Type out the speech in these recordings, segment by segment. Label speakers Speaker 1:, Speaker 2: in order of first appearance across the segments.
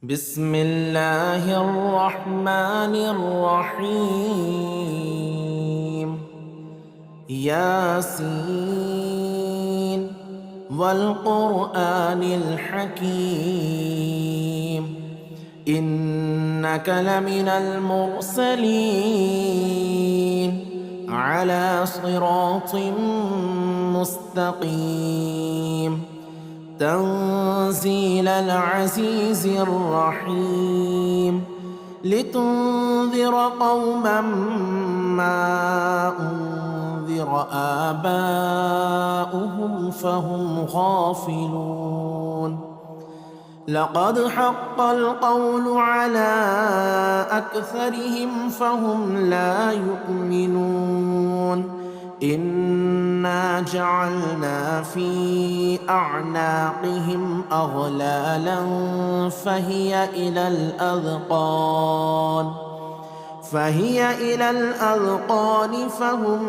Speaker 1: بسم الله الرحمن الرحيم. ياسين والقرآن الحكيم إنك لمن المرسلين على صراط مستقيم تنزيل العزيز الرحيم لتنذر قوما ما أنذر آباؤهم فهم غافلون. لقد حق القول على أكثرهم فهم لا يؤمنون. إنا جعلنا في أعناقهم أغلالا فهي إلى الأذقان فهم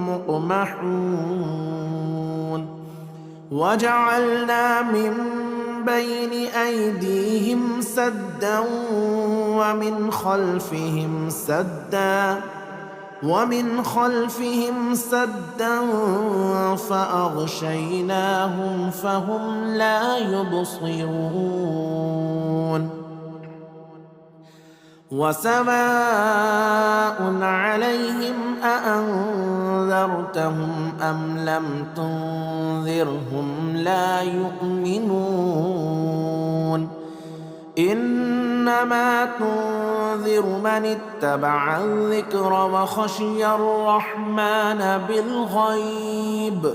Speaker 1: مقمحون. وجعلنا من بين أيديهم سدا ومن خلفهم سدا فأغشيناهم فهم لا يبصرون. وسواء عليهم أأنذرتهم أم لم تنذرهم لا يؤمنون. إنما تنذر من اتبع الذكر وخشي الرحمن بالغيب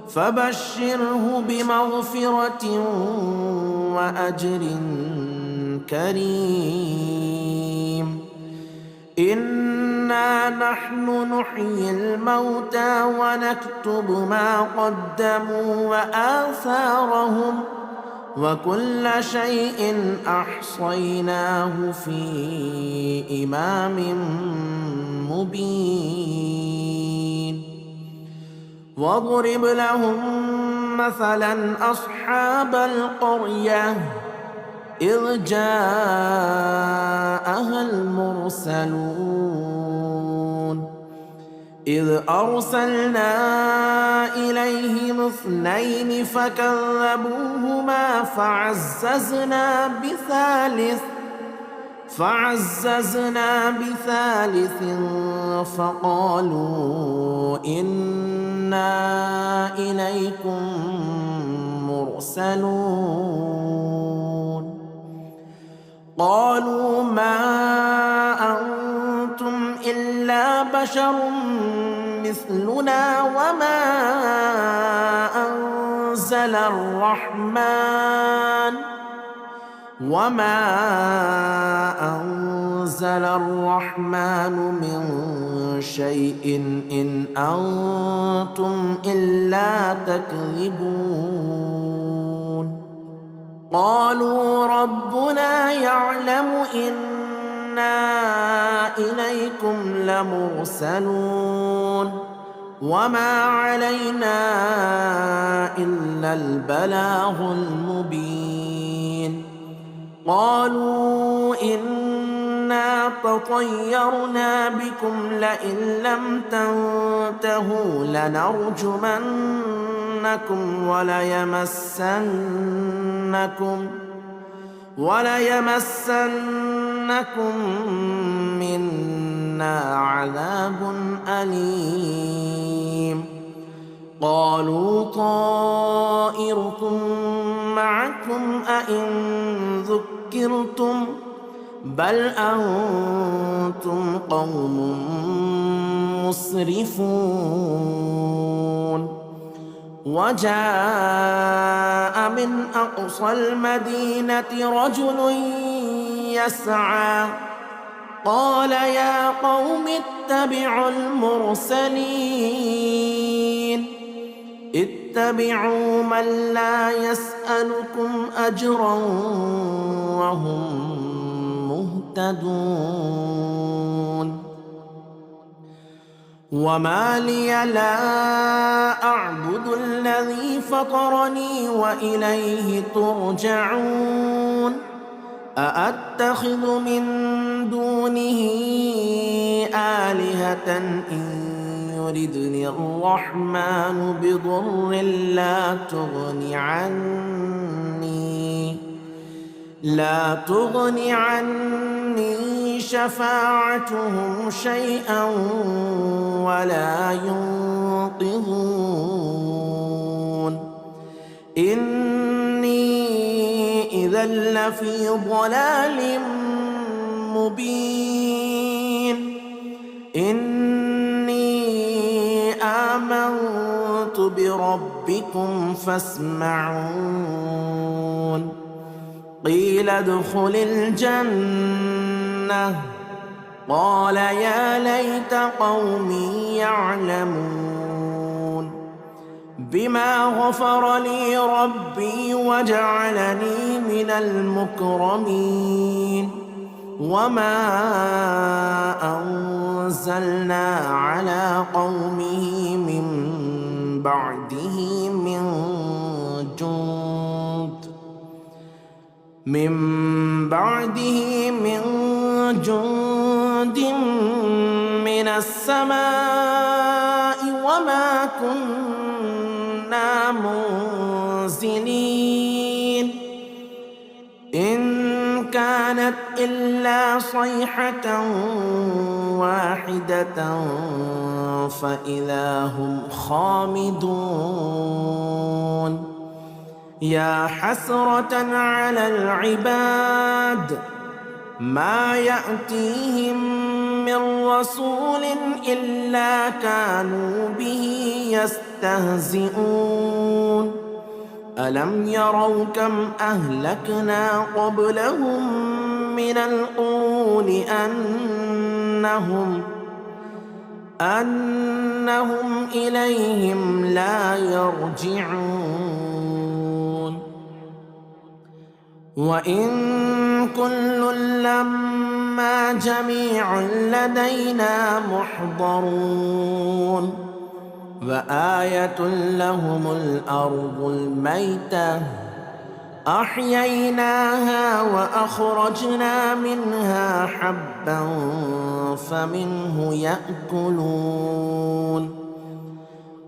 Speaker 1: فبشره بمغفرة وأجر كريم. إنا نحن نحيي الموتى ونكتب ما قدموا وآثارهم وكل شيء أحصيناه في إمام مبين. واضرب لهم مثلا أصحاب القرية إذ جاءها المرسلون إذ أرسلنا إليهم 2 فكذبوهما فعززنا بثالث فقالوا إنا إليكم مرسلون. قالوا ما أنتم إلا بشر مثلنا وما أنزل الرحمن من شيء إن أنتم إلا تكذبون. قالوا ربنا يعلم إنا إليكم لمرسلون وما علينا إلا البلاغ المبين. قالوا إنا تطيرنا بكم لئن لم تنتهوا لنرجمنكم وليمسنكم منا عذاب أليم. قالوا طائركم معكم أئن ذكرتم بل أنتم قوم مسرفون. وجاء من أقصى المدينة رجل يسعى قال يا قوم اتبعوا المرسلين اتبعوا من لا يسألكم أجرا وهم مهتدون. وما لي لا أعبد الذي فطرني وإليه ترجعون أأتخذ من دونه آلهة إن يردني الرحمن بضر لا تغن عني شفاعتهم شيئا ولا ينقذون إني إذا لفي ضلال مبين إني آمنت بربكم فاسمعون قيل ادخل الجنة قال يا ليت قومي يعلمون بما غفر لي ربي وجعلني من المكرمين وما أنزلنا على قومه من بعده من جند من السماء وما كنا منزلين إن كانت إلا صيحة واحدة فإذا هم خامدون يا حسرة على العباد ما يأتيهم من رسول إلا كانوا به يستهزئون ألم يروا كم أهلكنا قبلهم من القرون أنهم إليهم لا يرجعون وإن كل لما جميع لدينا محضرون وآية لهم الأرض الميتة أحييناها وأخرجنا منها حبا فمنه يأكلون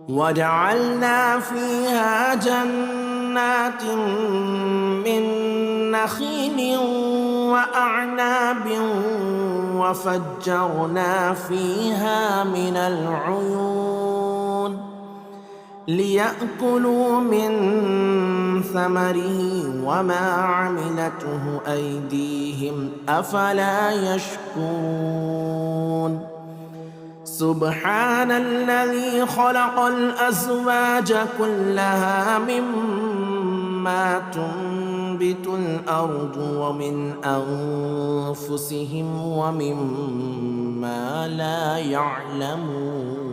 Speaker 1: وجعلنا فيها جنات من نخيل وأعناب وفجرنا فيها من العيون ليأكلوا من ثمره وما عملته أيديهم أفلا يشكرون سبحان الذي خلق الأزواج كلها مما تنبت الأرض ومن أنفسهم ومما لا يعلمون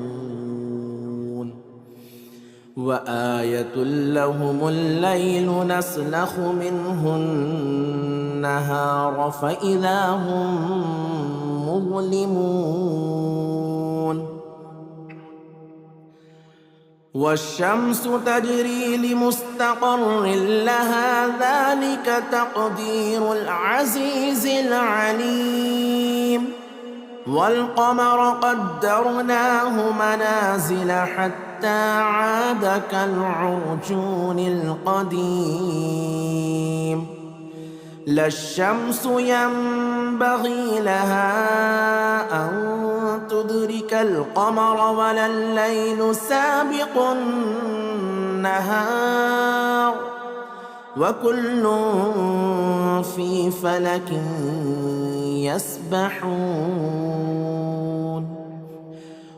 Speaker 1: وآية لهم الليل نسلخ منه النهار فإذا هم مظلمون والشمس تجري لمستقر لها ذلك تقدير العزيز العليم والقمر قدرناه منازل حتى عاد كالعرجون القديم لا الشمس ينبغي لها أن تدرك القمر ولا الليل سابق النهار وكل في فلك يسبحون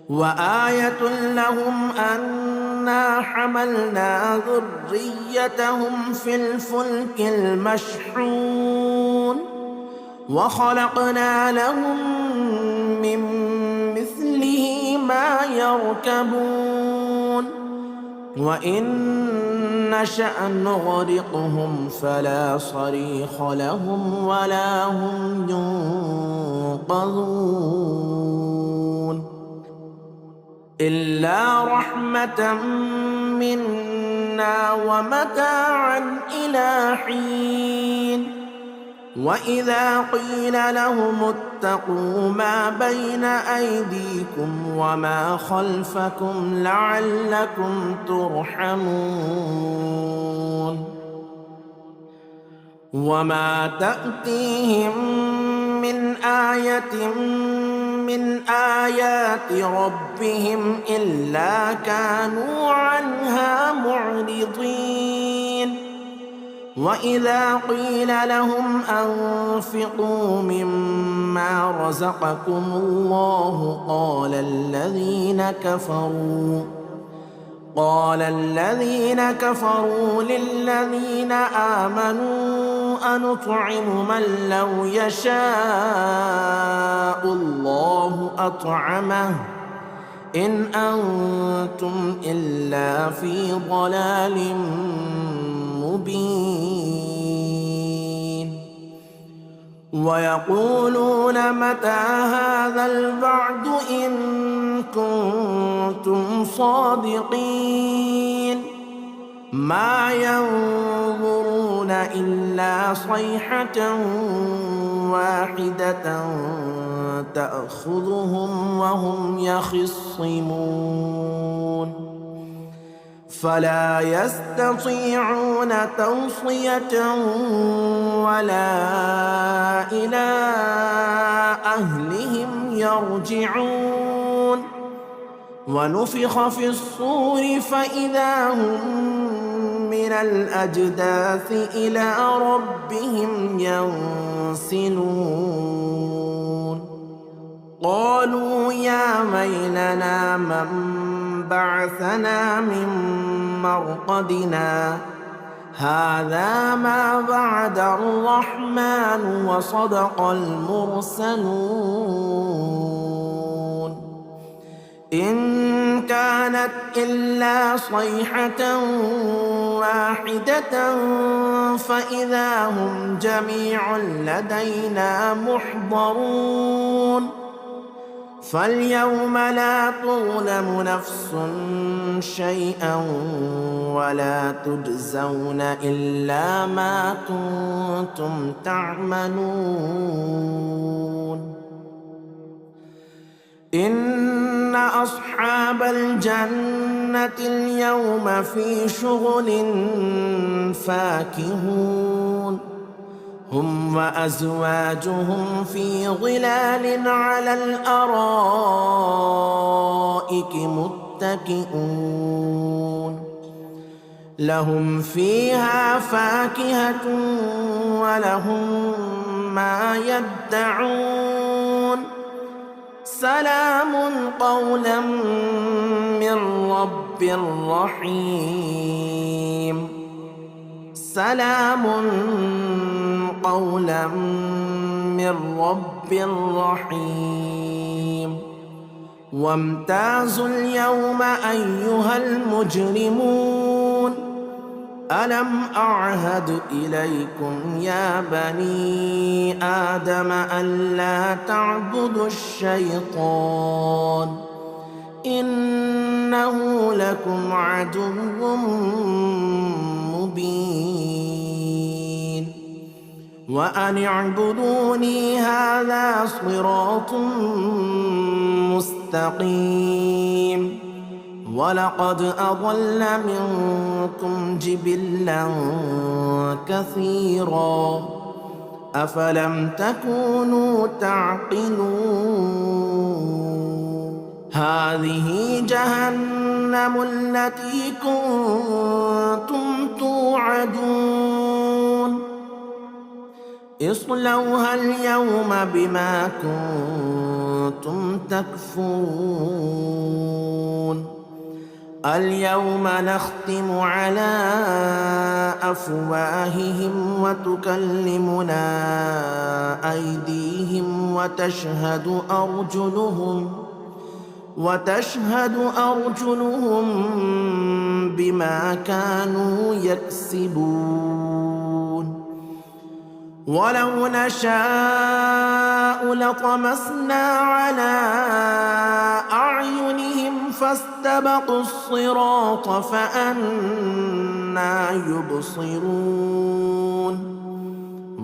Speaker 1: وآية لهم أنا حملنا ذريتهم في الفلك المشحون وخلقنا لهم من مثله ما يركبون وإن نشأ نغرقهم فلا صريخ لهم ولا هم ينقذون إلا رحمة منا ومتاعا إلى حين وإذا قيل لهم اتقوا ما بين أيديكم وما خلفكم لعلكم ترحمون وما تأتيهم من آية من آيات ربهم إلا كانوا عنها معرضين وإذا قيل لهم أنفقوا مما رزقكم الله قال الذين كفروا للذين آمنوا أنطعم من لو يشاء الله أطعمه إن أنتم إلا في ضلال مبين ويقولون متى هذا الوعد إن كنتم صادقين ما ينظرون إلا صيحة واحدة تأخذهم وهم يخصمون فلا يستطيعون توصية ولا إلى أهلهم يرجعون ونفخ في الصور فإذا هم من الأجداث إلى ربهم ينسلون قالوا يا ويلنا من بعثنا من مرقدنا هذا ما وعد الرحمن وصدق المرسلون إن كانت إلا صيحة واحدة فإذا هم جميع لدينا محضرون فاليوم لا تظلم نفس شيئا ولا تجزون إلا ما كنتم تعملون إن أصحاب الجنة اليوم في شغل فاكهون هم وأزواجهم في ظلال على الأرائك متكئون لهم فيها فاكهة ولهم ما يدعون سلام قولا من رب رحيم سلام قولا من رب رحيم وامتازوا اليوم أيها المجرمون ألم أعهد إليكم يا بني آدم ألا تعبدوا الشيطان إنه لكم عدو مبين وأن اعبدوني هذا صراط مستقيم ولقد أضل منكم جبلا كثيرا أفلم تكونوا تعقلون هذه جهنم التي كنتم توعدون اصلوها اليوم بما كنتم تكفرون اليوم نختم على أفواههم وتكلمنا أيديهم وتشهد أرجلهم بما كانوا يكسبون ولو نشاء لطمسنا على أعينهم فاستبقوا الصراط فأنى يبصرون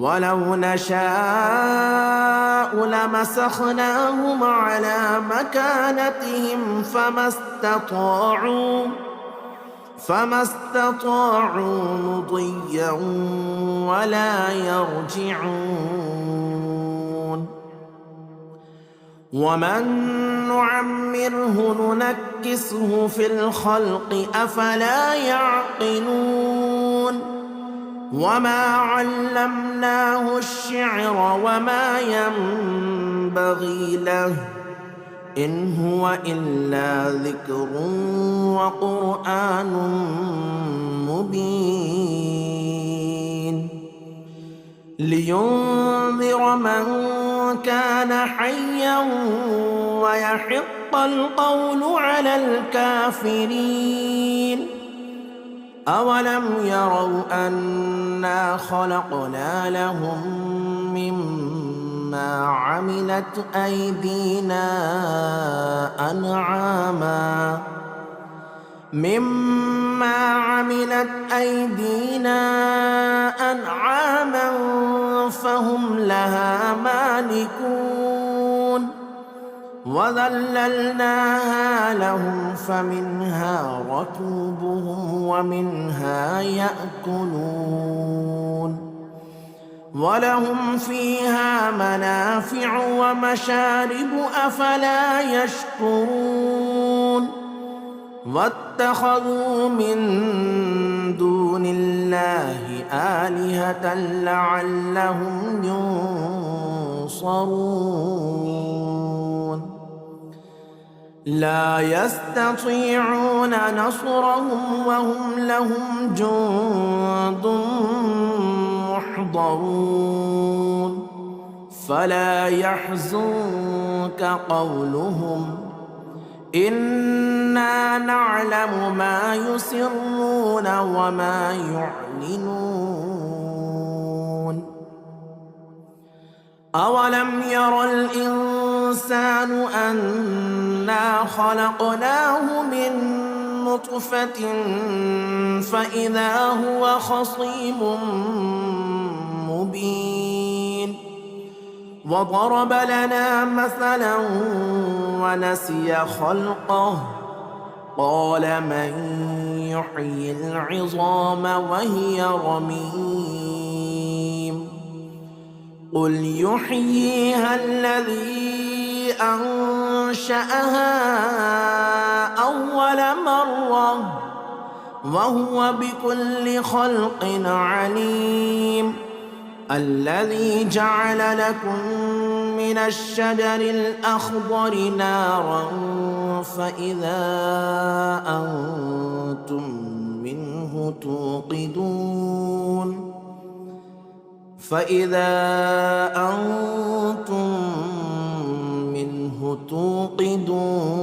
Speaker 1: ولو نشاء لمسخناهم على مكانتهم فما استطاعوا مضيا ولا يرجعون. ومن نعمره ننكسه في الخلق أفلا يعقلون. وما علمناه الشعر وما ينبغي له إن هو إلا ذكر وقرآن مبين لينذر من كان حيا ويحق القول على الكافرين. أولم يروا أنا خلقنا لهم مما عملت أيدينا أنعاما فهم لها مالكون. وذللناها لهم فمنها ركوبهم ومنها يأكلون ولهم فيها منافع ومشارب أفلا يشكرون. واتخذوا من دون الله آلهة لعلهم ينصرون. لا يستطيعون نصرهم وهم لهم جند محضرون. فلا يحزنك قولهم إنا نعلم ما يسرون وما يعلنون. أولم ير الإنسان أنا خلقناه من نطفة فإذا هو خصيم مبين. وضرب لنا مثلا ونسي خلقه قال من يحيي العظام وهي رميم. قل يحييها الذي أنشأها أول مرة وهو بكل خلق عليم. الذي جعل لكم من الشجر الأخضر نارا فإذا أنتم منه توقدون.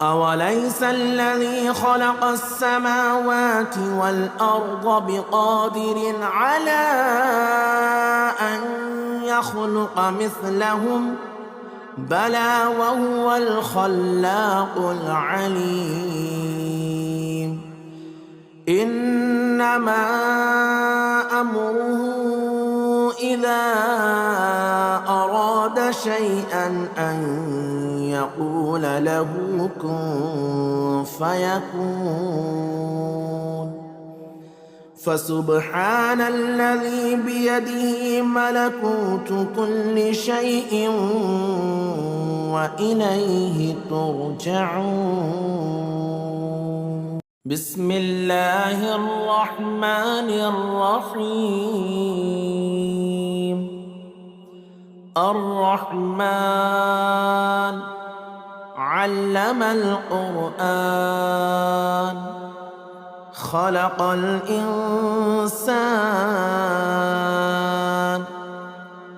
Speaker 1: أوليس الذي خلق السماوات والأرض بقادر على أن يخلق مثلهم بلى وهو الخلاق العليم. إنما أمره إذا أراد شيئا أن يقول له كن فيكون. فسبحان الذي بيده ملكوت كل شيء وإليه ترجعون. بسم الله الرحمن الرحيم. الرحمن علم القرآن خلق الإنسان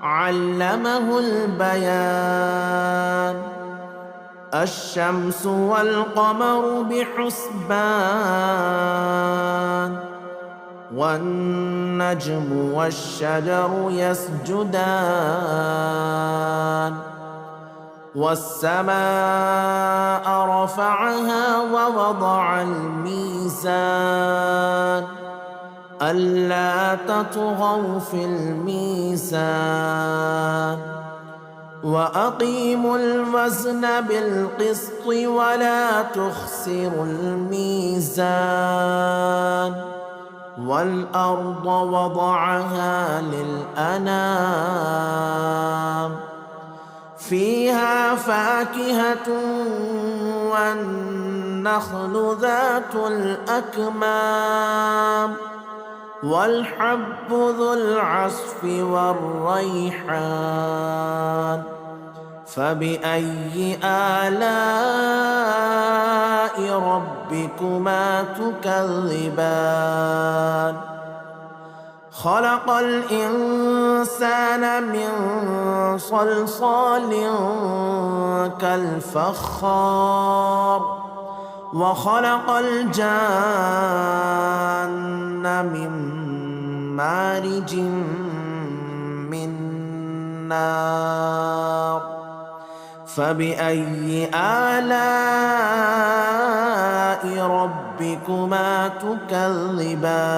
Speaker 1: علمه البيان. الشمس والقمر بحسبان والنجم والشجر يسجدان. والسماء رفعها ووضع الميزان ألا تطغوا في الميزان وأقيموا الوزن بالقسط ولا تخسروا الميزان والأرض وضعها للأنام فيها فاكهة والنخل ذات الأكمام والحب ذو العصف والريحان فبأي آلاء ربكما تكذبان خلق الإنسان من صلصال كالفخار وخلق الجان من مارج من نار فبأي آلاء ربكما تكذبان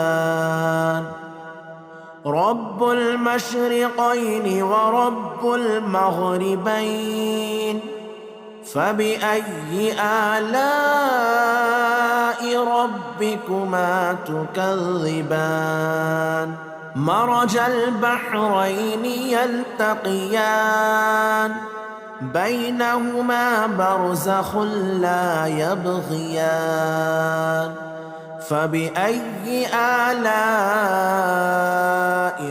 Speaker 1: رب المشرقين ورب المغربين فبأي آلاء ربكما تكذبان مرج البحرين يلتقيان بينهما برزخ لا يبغيان فبأي آلاء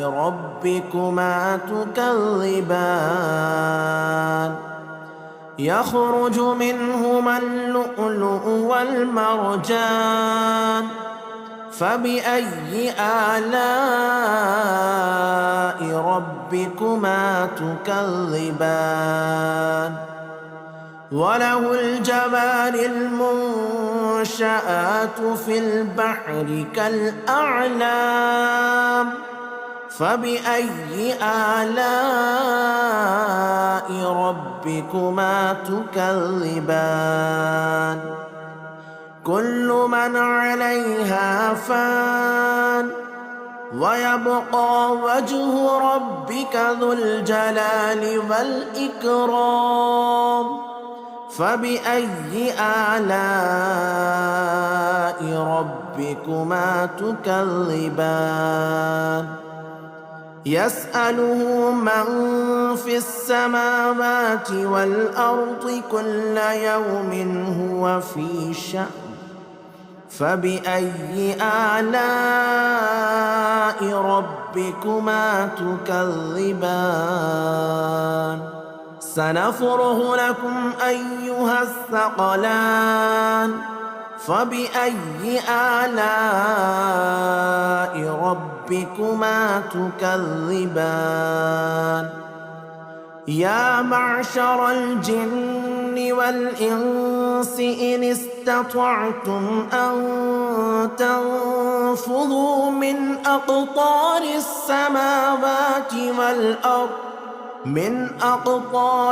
Speaker 1: ربكما تكذبان يخرج منهما اللؤلؤ والمرجان فبأي آلاء ربكما تكذبان وله الجوار المنشآت في البحر كالأعلام فبأي آلاء ربكما تكذبان كل من عليها فان ويبقى وجه ربك ذو الجلال والإكرام فبأي آلاء ربكما تكذبان يسأله من في السماوات والأرض كل يوم هو في شأن فبأي آلاء ربكما تكذبان سنفرغ لكم أيها الثقلان فبأي آلاء ربكما تكذبان يا معشر الجن والإنس إن استطعتم أن تنفذوا من أقطار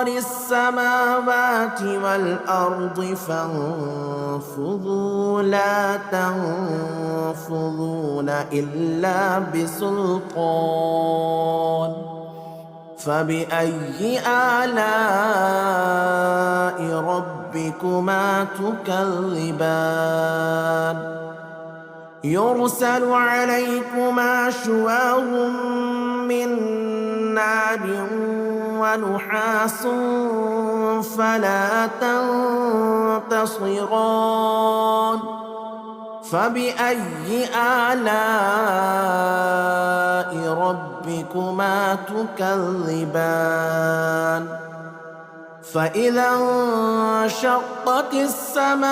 Speaker 1: السماوات والأرض فانفذوا لا تنفذون إلا بسلطان فبأي آلاء ربكما تكذبان يرسل عليكما شواظ من نار ونحاس فلا تنتصران فبأي آلاء ربكما تكذبان فإذا انشقت السماء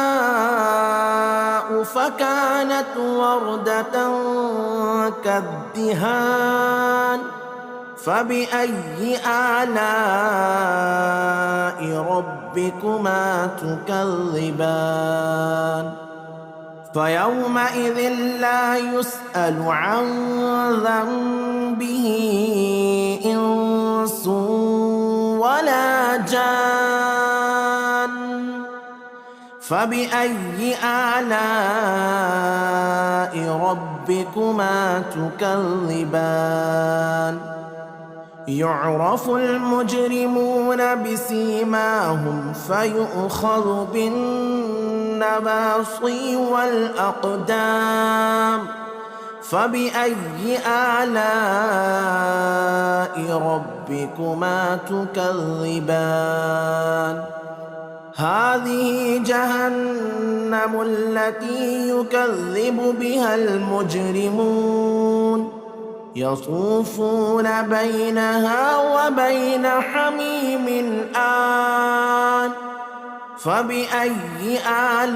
Speaker 1: فكانت وردة كالدهان فبأي آلاء ربكما تكذبان فيومئذ لا يسأل عن ذنبه إنس ولا جان فبأي آلاء ربكما تكذبان يعرف المجرمون بسيماهم فيؤخذ بالنواصي والأقدام فبأي آلاء ربكما تكذبان هذه جهنم التي يكذب بها المجرمون يطوفون بينها وبين حميم آن فبأي آلاء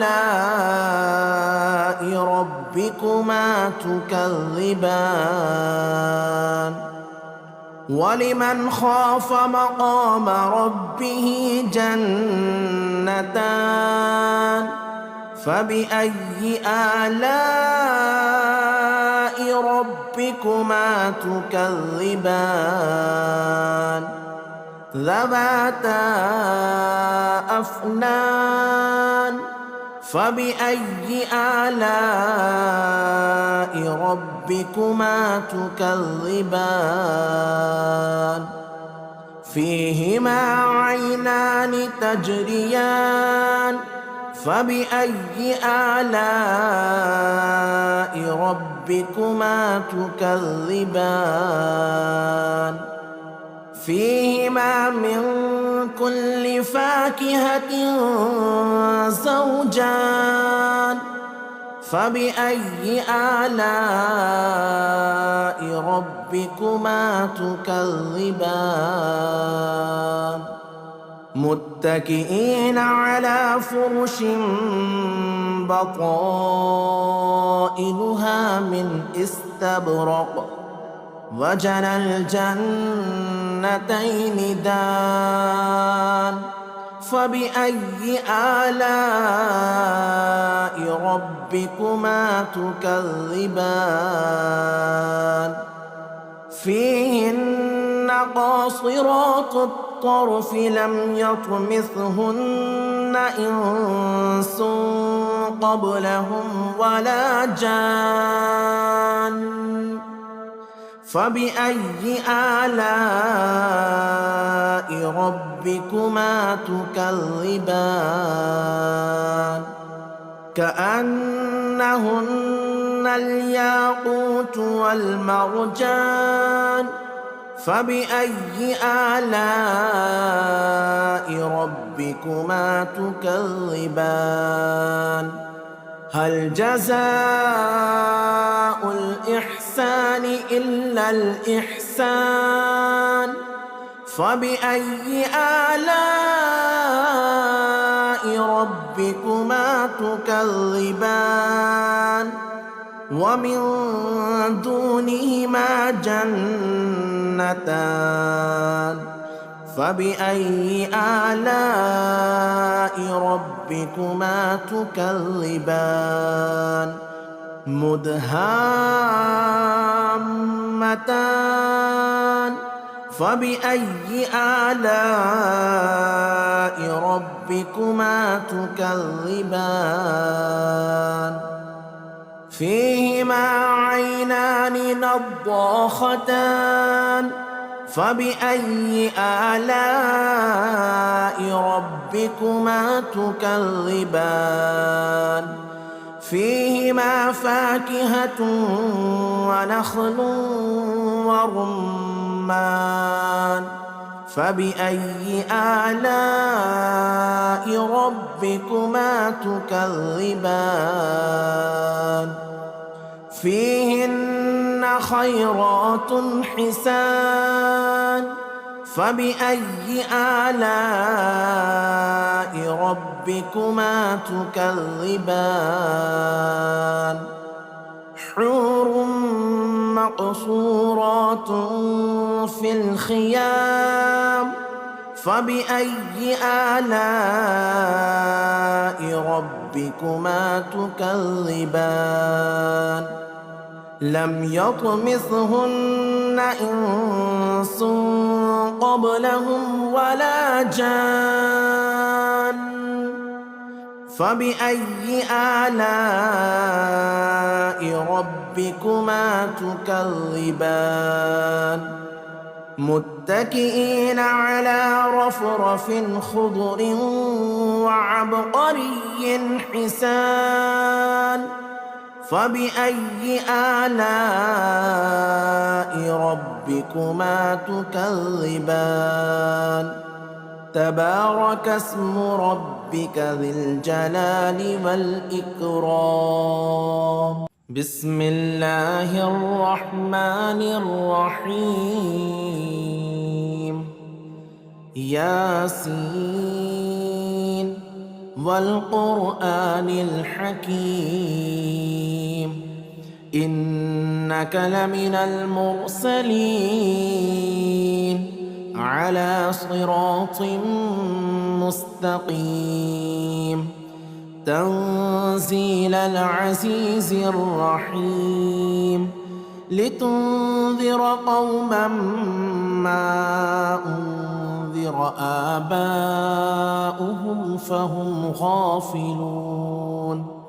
Speaker 1: ربكما تكذبان ولمن خاف مقام ربه جنتان فبأي آلاء ربكما تكذبان ذواتا أفنان فبأي آلاء ربكما تكذبان فيهما عينان تجريان فبأي آلاء ربكما تكذبان فيهما من كل فاكهة زوجان فبأي آلاء ربكما تكذبان متكئين على فرش بطائنها من استبرق وجنى الجنتين دان فبأي آلاء ربكما تكذبان فيهن قاصرات الطرف لم يطمثهن إنس قبلهم ولا جان فبأي آلاء ربكما تكذبان كأنهن الياقوت والمرجان فبأي آلاء ربكما تكذبان هل جزاء الإحسان إلا الإحسان فبأي آلاء ربكما تكذبان ومن دونهما جنتان فبأي آلاء ربكما تكذبان مدهامتان فبأي آلاء ربكما تكذبان فيهما عينان نضاختان فبأي آلاء ربكما تكذبان فيهما فاكهة ونخل ورمان فبأي آلاء ربكما تكذبان فيهن خيرات حسان فبأي آلاء ربكما تكذبان حور مقصورات في الخيام فبأي آلاء ربكما تكذبان لم يطمثهن إنس قبلهم ولا جان فبأي آلاء ربكما تكذبان متكئين على رفرف خضر وعبقري حسان فبأي آلاء ربكما تكذبان تبارك اسم ربك ذي الجلال والإكرام بسم الله الرحمن الرحيم ياسين والقرآن الحكيم إنك لمن المرسلين على صراط مستقيم تنزيل العزيز الرحيم لتنذر قوما ما أنذر آباؤهم فهم غافلون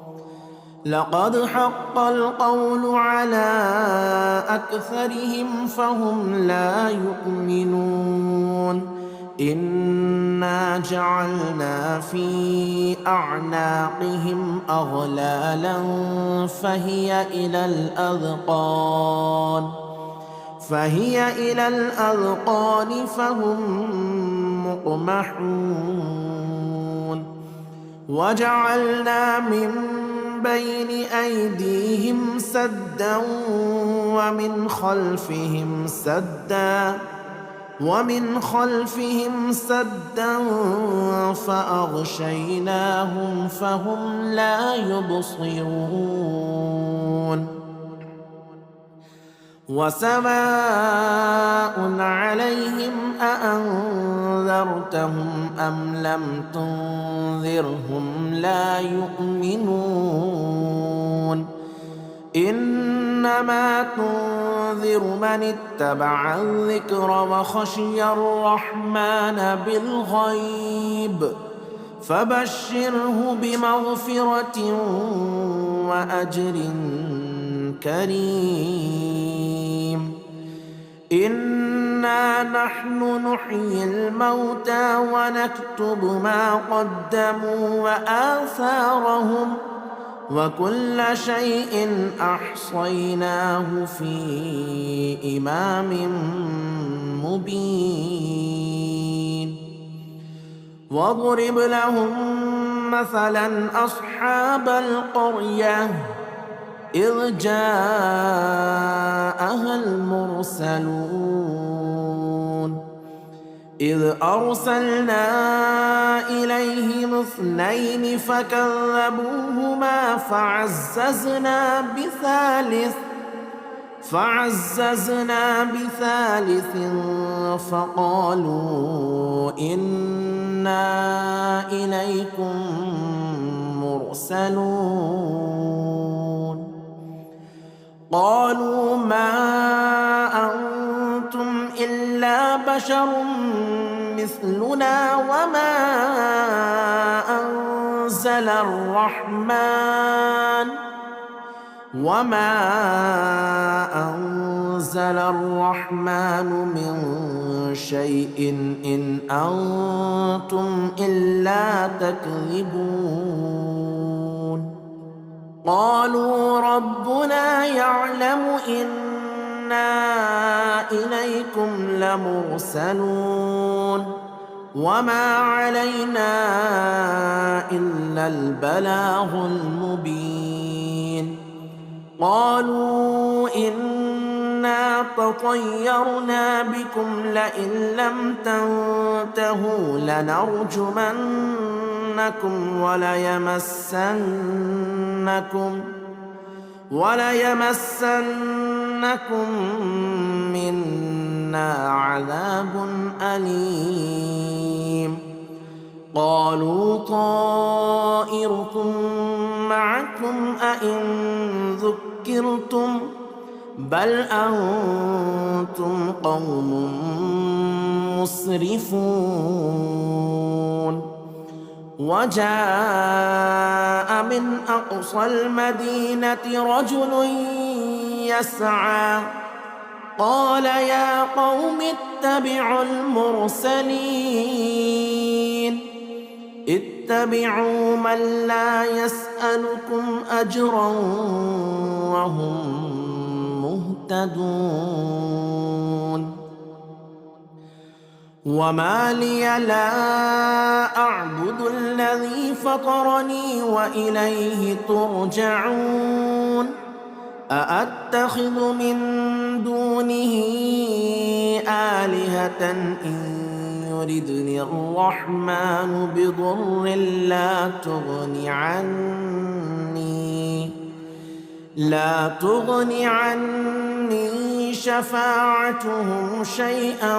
Speaker 1: لقد حق القول على أكثرهم فهم لا يؤمنون إنا جعلنا في أعناقهم أغلالا فهي إلى الأذقان فهم مقمحون وجعلنا من بين أيديهم سدا ومن خلفهم سدا فأغشيناهم فهم لا يبصرون وسواء عليهم أأنذرتهم أم لم تنذرهم لا يؤمنون إنما تنذر من اتبع الذكر وخشي الرحمن بالغيب فبشره بمغفرة وأجر كريم إنا نحن نحيي الموتى ونكتب ما قدموا وآثارهم وكل شيء أحصيناه في إمام مبين واضرب لهم مثلا أصحاب القرية إذ جاءها المرسلون إذ أرسلنا إليهم 2 فكذبوهما فعززنا بثالث فقالوا إنا إليكم مرسلون قالوا ما أنتم إلا بشر مثلنا وما أنزل الرحمن من شيء إن أنتم إلا تكذبون قالوا ربنا يعلم إنا إليكم لمرسلون وما علينا إلا البلاغ المبين قالوا إنا تطيرنا بكم لئن لم تنتهوا لنرجمنكم وليمسنكم منا عذاب أليم قالوا طائركم معكم أئن ذكرتم بل أنتم قوم مسرفون وجاء من أقصى المدينة رجل يسعى قال يا قوم اتبعوا المرسلين اتبعوا من لا يسألكم أجرا وهم مهتدون وما لي لا أعبد الذي فطرني وإليه ترجعون أأتخذ من دونه آلهة إن يردني الرحمن بضر لا تغني عني شفاعتهم شيئا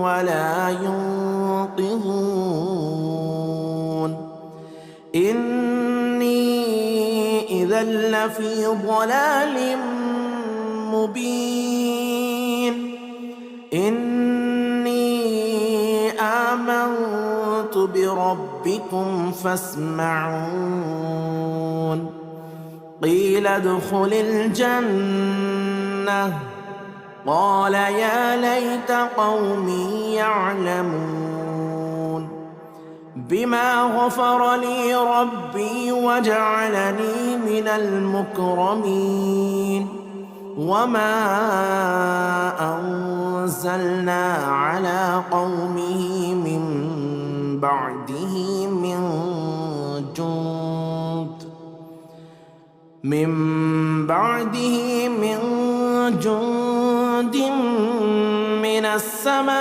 Speaker 1: ولا ينقذون إني إذا لفي ضلال مبين إني آمنت بربكم فاسمعون قيل ادخل الجنة قال يا ليت قومي يعلمون بما غفر لي ربي وجعلني من المكرمين وما أنزلنا على قومه من بعده من جند من السماء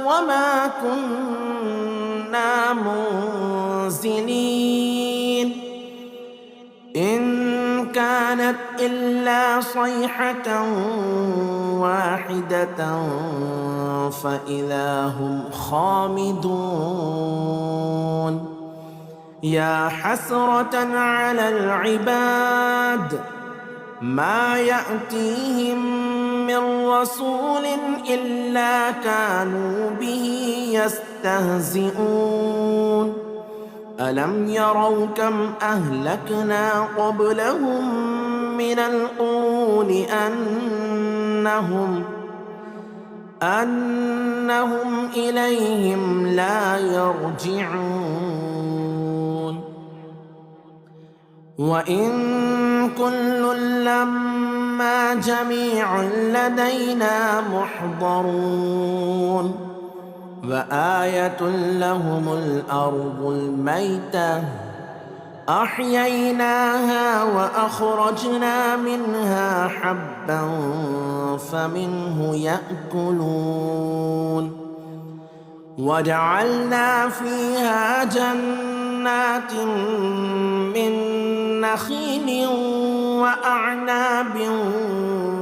Speaker 1: وما كنا منزلين إن كانت إلا صيحة واحدة فإذا هم خامدون يا حسرة على العباد ما يأتيهم من رسول إلا كانوا به يستهزئون ألم يروا كم أهلكنا قبلهم من القرون أنهم إليهم لا يرجعون وإن كل لما جميع لدينا محضرون وآية لهم الأرض الميتة أحييناها وأخرجنا منها حبا فمنه يأكلون وجعلنا فيها جنات من نخيل وأعناب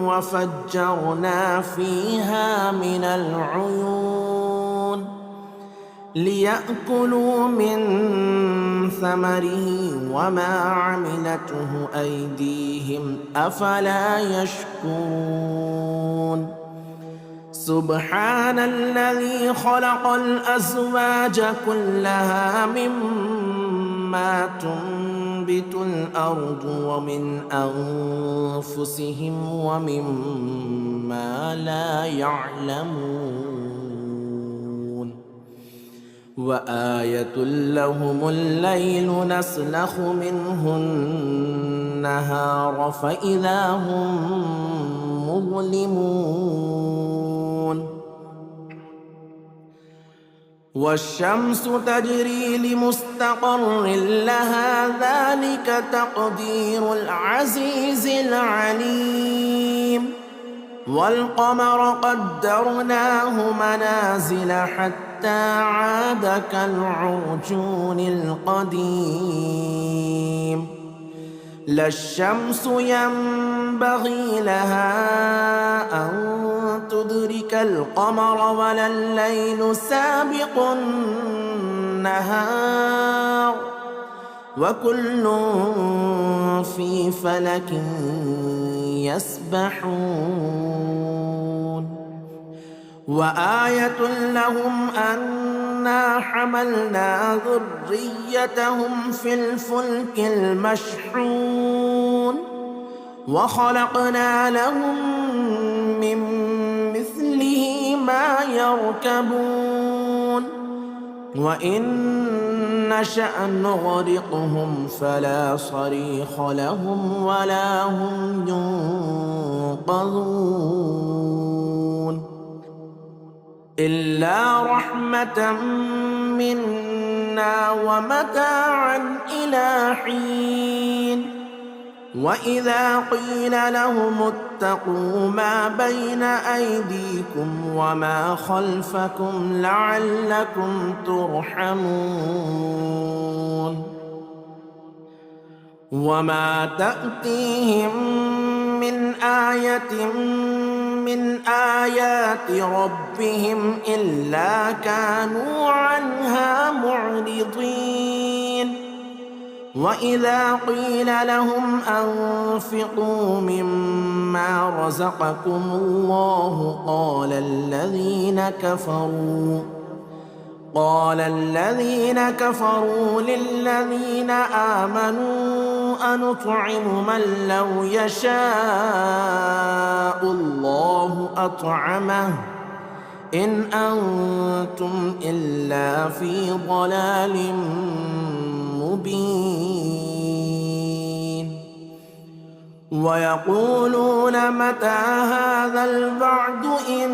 Speaker 1: وفجرنا فيها من العيون ليأكلوا من ثمره وما عملته أيديهم أفلا يشكرون سبحان الذي خلق الأزواج كلها مما تنبت الأرض ومن أنفسهم ومما لا يعلمون وآية لهم الليل نسلخ منه النهار فإذا هم مظلمون والشمس تجري لمستقر لها ذلك تقدير العزيز العليم والقمر قدرناه منازل حتى عاد كالعرجون القديم لا الشمس ينبغي لها أن تدرك القمر ولا الليل سابق النهار وكل في فلك يسبحون وآية لهم أن أنا حملنا ذريتهم في الفلك المشحون وخلقنا لهم من مثله ما يركبون وإن نشأ نغرقهم فلا صريخ لهم ولا هم ينقذون إلا رحمة منا ومتاعا إلى حين وإذا قيل لهم اتقوا ما بين أيديكم وما خلفكم لعلكم ترحمون وما تأتيهم من آية من آيات ربهم إلا كانوا عنها معرضين وإذا قيل لهم أنفقوا مما رزقكم الله قال الذين كفروا للذين آمنوا أنطعم من لو يشاء الله أطعمه إن أنتم إلا في ضلال مبين ويقولون متى هذا الوعد إن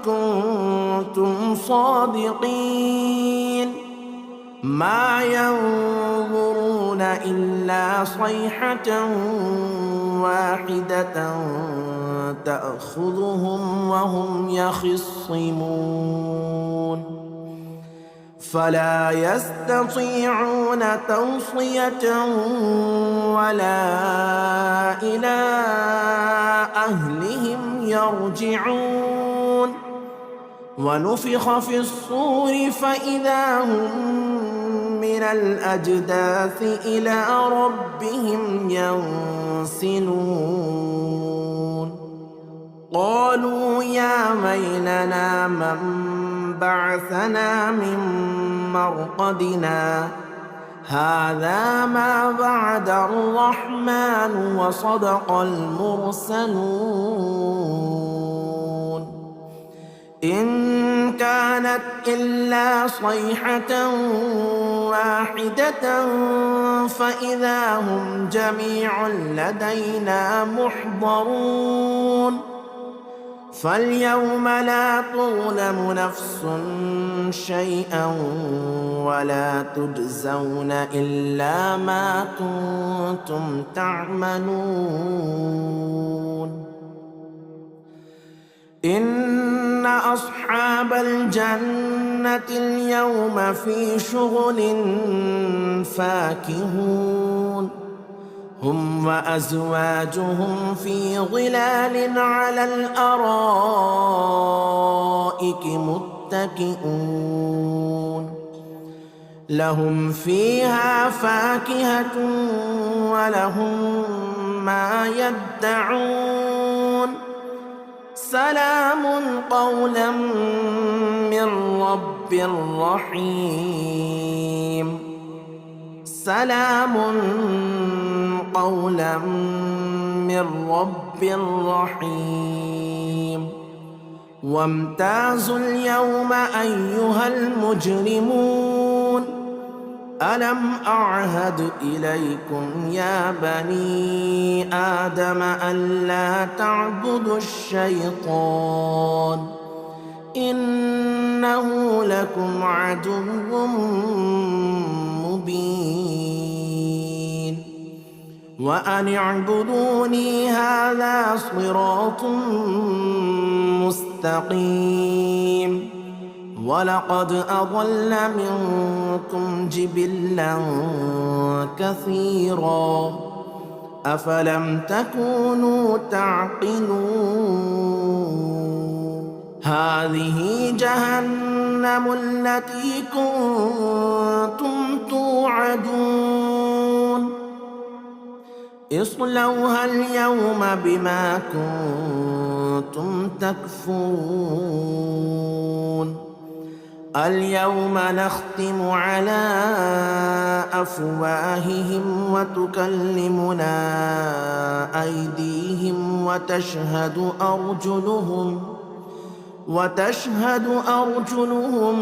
Speaker 1: كنتم صادقين ما ينظرون إلا صيحة واحدة تأخذهم وهم يخصمون فلا يستطيعون توصية ولا إلى أهلهم يرجعون ونفخ في الصور فإذا هم من الأجداث إلى ربهم ينسلون قالوا يا ويلنا من بعثنا من مرقدنا هذا ما وعد الرحمن وصدق المرسلون إن كانت إلا صيحة واحدة فإذا هم جميع لدينا محضرون فاليوم لا تظلم نفس شيئا ولا تجزون إلا ما كنتم تعملون إن أصحاب الجنة اليوم في شغل فاكهون هم وأزواجهم في ظلال على الأرائك متكئون لهم فيها فاكهة ولهم ما يدعون سلام قولا من رب رحيم سلام قولا من رب رحيم وامتازوا اليوم أيها المجرمون ألم أعهد إليكم يا بني آدم ألا تعبدوا الشيطان إنه لكم عدو مبين وأن اعبدوني هذا صراط مستقيم ولقد أضل منكم جبلا كثيرا أفلم تكونوا تعقلون هذه جهنم التي كنتم توعدون اصلوها اليوم بما كنتم تكفرون اليوم نختم على أفواههم وتكلمنا أيديهم وتشهد أرجلهم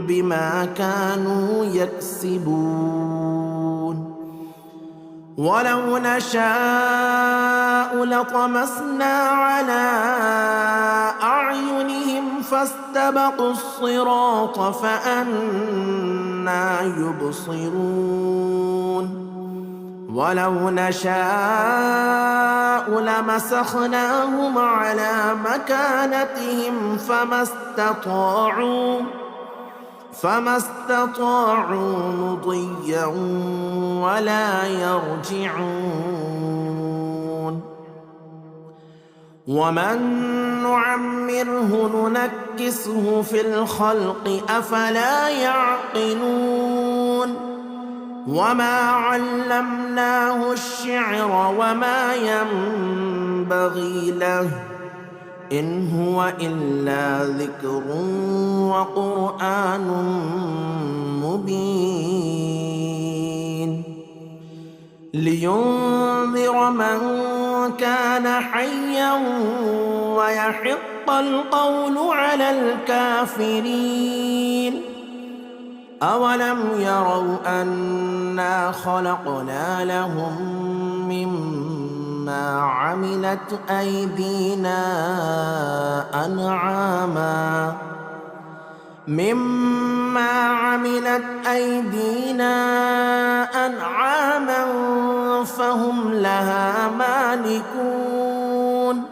Speaker 1: بما كانوا يكسبون ولو نشاء لطمسنا على أعينهم فاستبقوا الصراط فأنى يبصرون ولو نشاء لمسخناهم على مكانتهم فما استطاعوا مضيا ولا يرجعون ومن نعمره ننكسه في الخلق أفلا يعقلون وما علمناه الشعر وما ينبغي له إن هو إلا ذكر وقرآن مبين لينذر من كان حيا ويحق القول على الكافرين أولم يروا أنا خلقنا لهم مما عملت أيدينا أنعاما فهم لها مالكون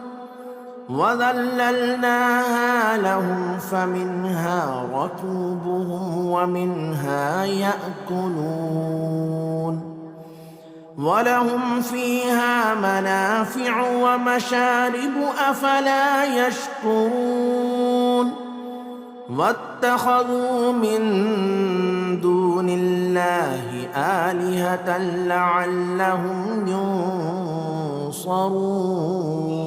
Speaker 1: وذللناها لهم فمنها ركوبهم ومنها يأكلون ولهم فيها منافع ومشارب أفلا يشكرون واتخذوا من دون الله آلهة لعلهم ينصرون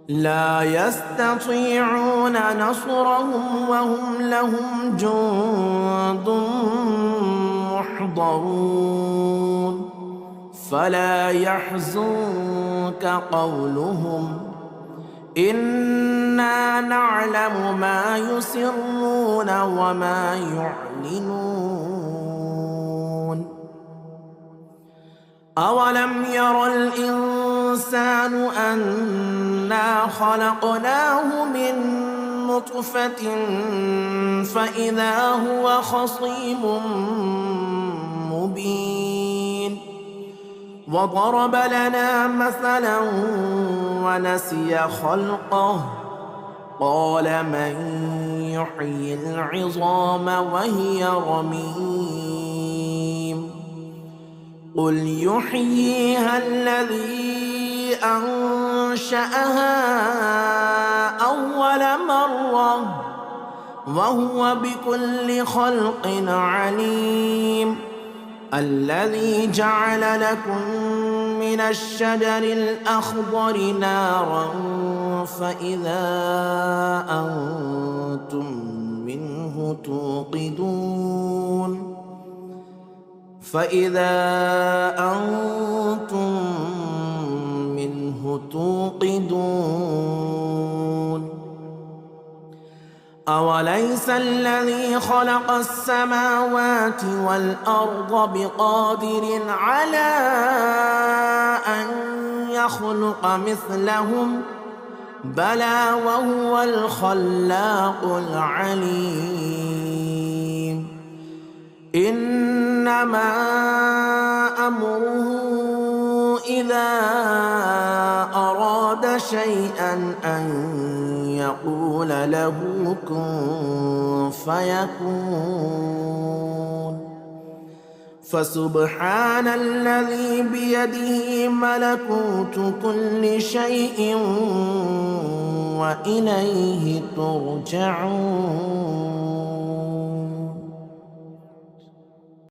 Speaker 1: لا يستطيعون نصرهم وهم لهم جند محضرون فلا يحزنك قولهم إنا نعلم ما يسرون وما يعلنون أولم ير الإنسان أنا خلقناه من نطفة فإذا هو خصيم مبين وضرب لنا مثلا ونسي خلقه قال من يحيي العظام وهي رميم قل يحييها الذي أنشأها أول مرة وهو بكل خلق عليم الذي جعل لكم من الشجر الأخضر نارا فإذا أنتم منه توقدون أوليس الذي خلق السماوات والأرض بقادر على أن يخلق مثلهم بلى وهو الخلاق العليم إنما أمره إذا أراد شيئا أن يقول له كن فيكون فسبحان الذي بيده ملكوت كل شيء وإليه ترجعون.